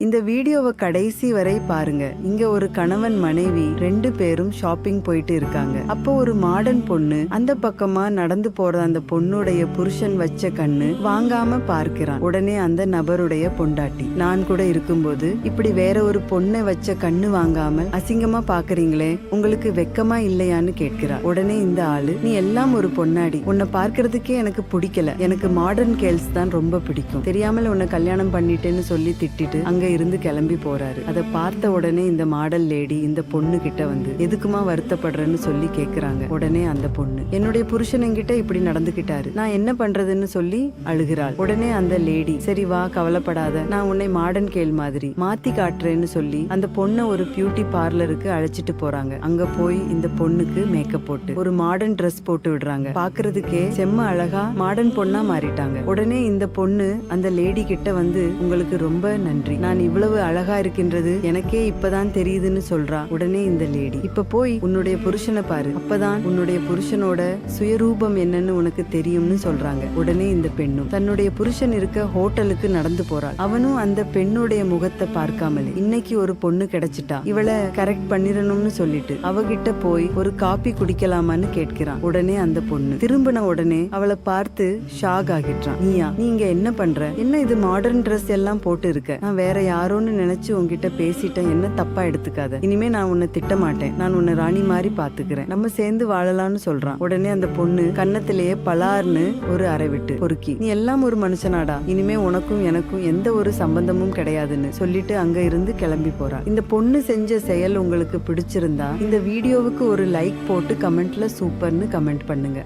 இந்த வீடியோவை கடைசி வரை பாருங்க. இங்க ஒரு கணவன் மனைவி 2 பேரும் ஷாப்பிங் போயிட்டு இருக்காங்க. அப்போ ஒரு மாடர்ன் பொண்ணு அந்த பக்கமா நடந்து போற அந்த பொண்ணுடைய புருஷன் வச்ச கண்ணு வாங்காம பார்க்கிறான். உடனே அந்த நபருடைய பொண்டாட்டி, நான் கூட இருக்கும்போது இப்படி வேற ஒரு பொண்ணை வச்ச கண்ணு வாங்காமல் அசிங்கமா பாக்குறீங்களே, உங்களுக்கு வெக்கமா இல்லையான்னு கேட்கிறார். உடனே இந்த ஆளு, நீ எல்லாம் ஒரு பொன்னாடி, உன்னை பார்க்கறதுக்கே எனக்கு பிடிக்கல, எனக்கு மாடர்ன் கேர்ள்ஸ் தான் ரொம்ப பிடிக்கும், தெரியாமல் உன்னை கல்யாணம் பண்ணிட்டேன்னு சொல்லி திட்டிட்டு அங்க இருந்து கிளம்பி போறாரு. அதை பார்த்த உடனே இந்த மாடல் லேடி இந்த பொண்ணு கிட்ட வந்து, எதுக்குமா வருத்தப்படுறேன்னு சொல்லி கேக்குறாங்க. உடனே அந்த பொண்ணு, என்னுடைய புருஷன் என்கிட்ட இப்படி நடந்துகிட்டாரு, நான் என்ன பண்றதுன்னு சொல்லி அழுகிறாள். உடனே அந்த லேடி, சரி வா கவலைப்படாத, நான் உன்னை மாடர்ன் கேள் மாதிரி மாத்தி காட்டுறேன்னு சொல்லி அந்த பொண்ணை ஒரு பியூட்டி பார்லருக்கு அழைச்சிட்டு போறாங்க. அங்க போய் இந்த பொண்ணுக்கு மேக்கப் போட்டு ஒரு மாடர்ன் ட்ரெஸ் போட்டு விடுறாங்க. பாக்குறதுக்கே செம்ம அழகா மாடர்ன் பொண்ணா மாறிட்டாங்க. உடனே இந்த பொண்ணு அந்த லேடி கிட்ட வந்து, உங்களுக்கு ரொம்ப நன்றி, நான் இவ்வளவு அழகா இருக்கின்றது எனக்கே இப்பதான் தெரியுதுன்னு சொல்றா. உடனே இந்த லேடி, இப்ப போய் உன்னுடைய புருஷனை பாரு, அப்பதான் உன்னுடைய புருஷனோட சுயரூபம் என்னன்னு உனக்கு தெரியும்னு சொல்றாங்க. உடனே இந்த பெண்ணும் தன்னுடைய புருஷன் இருக்க ஹோட்டலுக்கு நடந்து போறாள். அவனும் அந்த பெண்ணுடைய முகத்தை பார்க்காமலே, இன்னைக்கு ஒரு பொண்ணு கிடைச்சிட்டா, இவளை கரெக்ட் பண்ணிடணும்னு சொல்லிட்டு அவகிட்ட போய் ஒரு காபி குடிக்கலாமான்னு கேட்கிறான். உடனே அந்த பொண்ணு திரும்பின உடனே அவளை பார்த்து ஷாக் ஆகிட்டான். நீயா, நீங்க என்ன பண்ற, என்ன இது மாடர்ன் ட்ரெஸ் எல்லாம் போட்டு இருக்க, நான் வேற யாரோன்னு நினைச்சு உன்கிட்ட பேசிட்டேன், என்ன தப்பா எடுத்துக்காத, இனிமே நான் உன்னை திட்ட மாட்டேன், நான் உன்னை ராணி மாதிரி பாத்துக்கிறேன், நம்ம சேர்ந்து வாழலாம்னு சொல்றான். உடனே அந்த பொண்ணு கன்னத்திலேயே பலார்னு ஒரு அறை விட்டு பொறுக்கி, நீ எல்லாம் ஒரு மனுஷனாடா, இனிமே உனக்கும் எனக்கும் எந்த ஒரு சம்பந்தமும் கிடையாதுன்னு சொல்லிட்டு அங்க இருந்து கிளம்பி போறா. இந்த பொண்ணு செஞ்ச செயல் உங்களுக்கு பிடிச்சிருந்தா இந்த வீடியோவுக்கு ஒரு லைக் போட்டு கமெண்ட்ல சூப்பர்னு கமெண்ட் பண்ணுங்க.